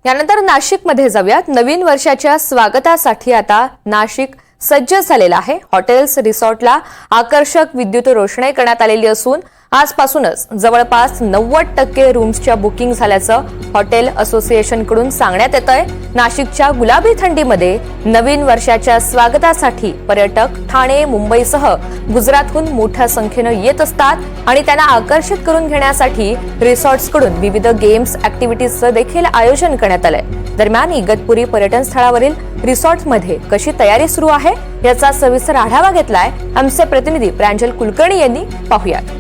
यानंतर नाशिकमध्ये जाऊयात। नवीन वर्षाच्या स्वागतासाठी आता नाशिक सज्ज झालेला आहे। हॉटेल्स रिसॉर्टला आकर्षक विद्युत रोषणाई करण्यात आलेली असून आजपासूनच जवळपास 90% रूम्सच्या बुकिंग झाल्याचं हॉटेल असोसिएशनकडून सांगण्यात येतंय। नाशिकच्या गुलाबी थंडीमध्ये नवीन वर्षाच्या स्वागतासाठी पर्यटक ठाणे, मुंबईसह गुजरातहून मोठ्या संख्येनं येत असतात आणि त्यांना आकर्षित करून घेण्यासाठी रिसॉर्ट्सकडून विविध गेम्स, ऍक्टिव्हिटीजचं देखील आयोजन करण्यात आलंय। दरम्यान इगतपुरी पर्यटन स्थळावरील रिसॉर्टमध्ये कशी तयारी सुरू आहे याचा सविस्तर आढावा घेतलाय आमचे प्रतिनिधी प्रांजल कुलकर्णी यांनी। पाहूयात।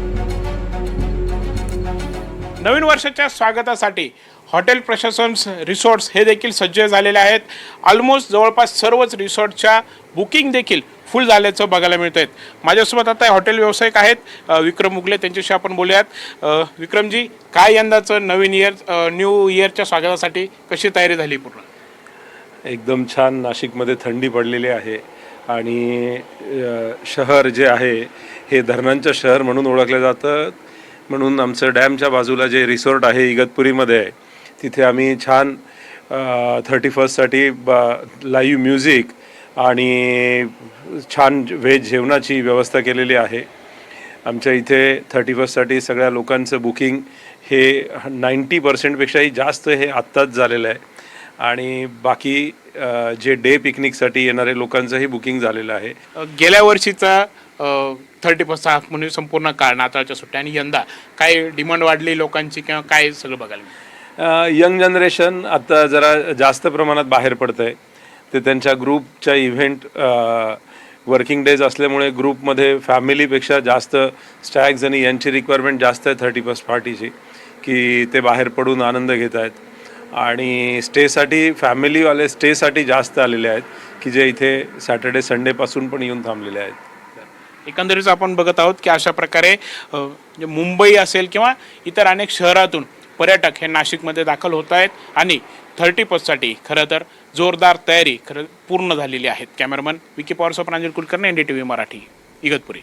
नवीन वर्षाच्या स्वागतासाठी हॉटेल प्रशासन रिसॉर्ट्स हे देखील सज्ज झालेले आहेत। ऑलमोस्ट जवळपास सर्वच रिसॉर्टच्या बुकिंग देखील फुल झाल्याचं बघायला मिळत आहेत। माझ्यासोबत आता हॉटेल व्यावसायिक आहेत विक्रम मुगले, त्यांच्याशी आपण बोलूयात। विक्रमजी, काय यंदाचं नवीन न्यू इयरच्या स्वागतासाठी कशी तयारी झाली पूर्ण? एकदम छान। नाशिकमध्ये थंडी पडलेली आहे आणि शहर जे आहे हे धरणांचं शहर म्हणून ओळखलं जातं, म्हणून आमचं डॅमच्या बाजूला जे रिसॉर्ट आहे इगतपुरीमध्ये आहे तिथे आम्ही छान 31st लाईव्ह म्युझिक आणि छान व्हेज जेवणाची व्यवस्था केलेली आहे। आमच्या इथे 31st सगळ्या लोकांचं बुकिंग हे 90%पेक्षाही जास्त हे आत्ताच झालेलं आहे आणि बाकी जे डे पिकनिकसाठी येणारे लोकांचंही बुकिंग झालेलं आहे। गेल्या वर्षीचा 31st म्हणजे संपूर्ण काळ नाताळच्या सुट्ट्या आणि यंदा काय डिमांड वाढली लोकांची किंवा काय सगळं बघायला मिळतं? यंग जनरेशन आता जरा जास्त प्रमाणात बाहेर पडतं आहे। ते त्यांच्या ग्रुपच्या इव्हेंट वर्किंग डेज असल्यामुळे ग्रुपमध्ये फॅमिलीपेक्षा जास्त स्टॅग्स आणि यांची रिक्वायरमेंट जास्त आहे 31st पार्टीची, की ते बाहेर पडून आनंद घेत आहेत आणि स्टेसाठी फॅमिलीवाले स्टेसाठी जास्त आलेले आहेत की जे इथे सॅटर्डे संडेपासून पण येऊन थांबलेले आहेत। एकंदरीत आपण बघत आहोत की अशा प्रकारे मुंबई असेल किंवा इतर अनेक शहरातून पर्यटक हे नाशिकमध्ये दाखल होत आहेत आणि 31st खरं तर जोरदार तयारी पूर्ण झालेली आहे। कॅमेरामन विकी पॉवरसह प्रांजल कुलकर्णी, NDTV मराठी, इगतपुरी।